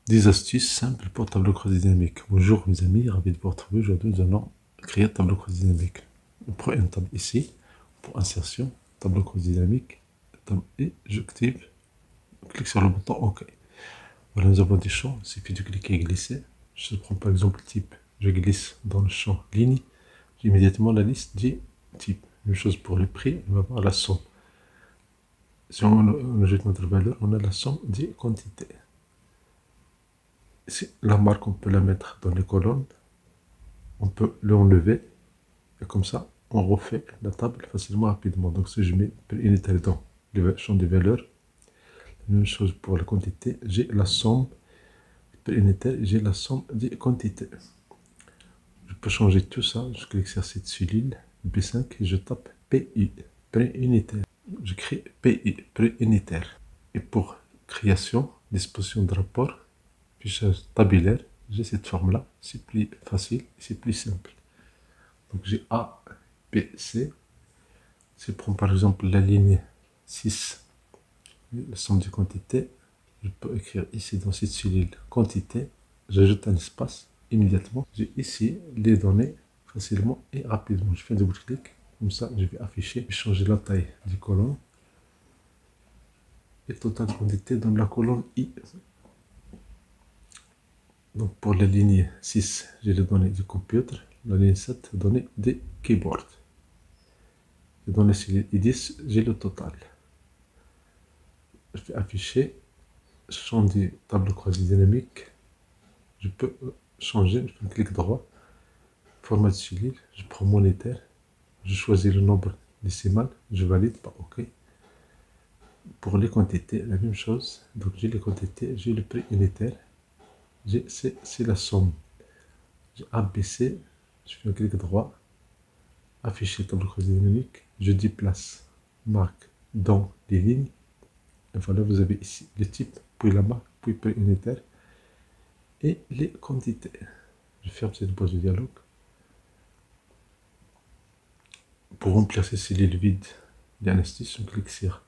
10 astuces simples pour tableau croisé dynamique. Bonjour mes amis, ravi de vous retrouver. Aujourd'hui nous allons créer un tableau croisé dynamique. On prend une table ici, pour insertion, tableau croisé dynamique, et j'active, on clique sur le bouton OK. Voilà, nous avons des champs, il suffit de cliquer et glisser. Je prends par exemple le type, je glisse dans le champ ligne, j'ai immédiatement la liste des types. Même chose pour le prix, on va voir la somme. Si on ajoute notre valeur, on a la somme des quantités. Ici, la marque, on peut la mettre dans les colonnes, on peut l'enlever, et comme ça, on refait la table facilement, rapidement. Donc si je mets unitaire dans le champ des valeurs, la même chose pour la quantité, j'ai la somme unitaire, j'ai la somme des quantités. Je peux changer tout ça, je clique sur cette cellule, B5, et je tape PI, pré-unitaire. Je crée PI, pré-unitaire. Et pour création, disposition de rapport, fichage tabulaire, j'ai cette forme-là, c'est plus facile, c'est plus simple. Donc j'ai A, B, C. Si je prends par exemple la ligne 6, la somme des quantités, je peux écrire ici dans cette cellule quantité, j'ajoute un espace, immédiatement, j'ai ici les données facilement et rapidement. Je fais un double-clic, comme ça je vais afficher, changer la taille du colonne, et total quantité dans la colonne I. Donc pour la ligne 6, j'ai les données du computer, la ligne 7, données des keyboards. Et dans la cellule I10, j'ai le total. Je vais afficher, champ du tableau croisé dynamique. Je peux changer, je fais un clic droit, format de cellule, je prends monétaire, je choisis le nombre décimal, je valide, pas OK. Pour les quantités, la même chose. Donc j'ai les quantités, j'ai le prix unitaire. C'est la somme. J'ai ABC, je fais un clic droit, afficher tableau croisé dynamique, je déplace marque dans les lignes, et voilà, vous avez ici le type, puis la marque, puis prix unitaire, et les quantités. Je ferme cette boîte de dialogue. Pour remplir ces cellules vides, il y a un astuce, on clique sur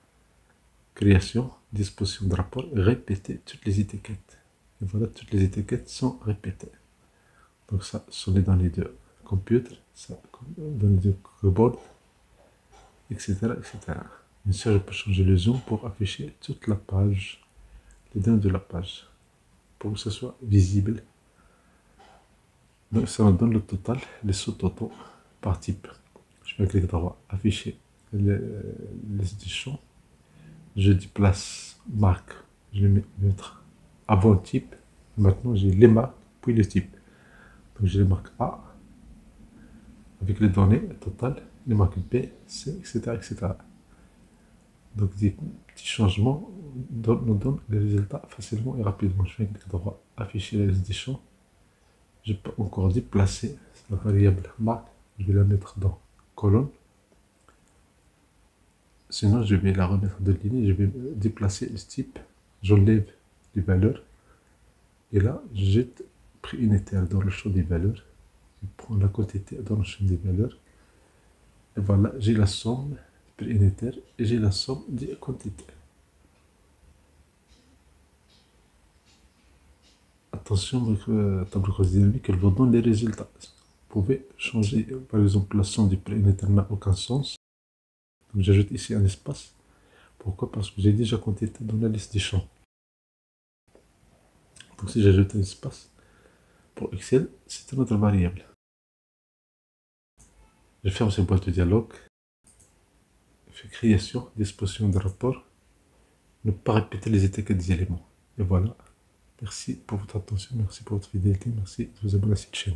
création, disposition de rapport, répéter toutes les étiquettes. Et voilà, toutes les étiquettes sont répétées. Donc ça, sont les données de computer, ça, données de keyboard, etc., etc. Bien sûr, je peux changer le zoom pour afficher toute la page, les données de la page, pour que ce soit visible. Donc ça me donne le total, les sous-totaux par type. Je fais un clic droit, afficher les champs. Je déplace marque, je vais mettre avant type. Maintenant j'ai les marques, puis le type. Donc j'ai les marques A, avec les données totales, les marques B, C, etc., etc. Donc des petits changements nous donnent les résultats facilement et rapidement. Je fais un clic droit, afficher les liste des champs. Je peux encore déplacer la variable marque, je vais la mettre dans colonne. Sinon, je vais la remettre de ligne, je vais déplacer le type, j'enlève les valeurs, et là, je jette prix unitaire dans le champ des valeurs, je prends la quantité dans le champ des valeurs, et voilà, j'ai la somme prix unitaire, et j'ai la somme des quantités. Attention, votre tableau croisé dynamique, elle vous donne les résultats. Vous pouvez changer, par exemple, la somme du prix unitaire n'a aucun sens. Donc j'ajoute ici un espace. Pourquoi? Parce que j'ai déjà quantité dans la liste des champs. Donc si j'ajoute un espace, pour Excel, c'est une autre variable. Je ferme cette boîte de dialogue. Je fais création, disposition de rapport. Ne pas répéter les étiquettes des éléments. Et voilà. Merci pour votre attention, merci pour votre fidélité, merci de vous abonner à cette chaîne.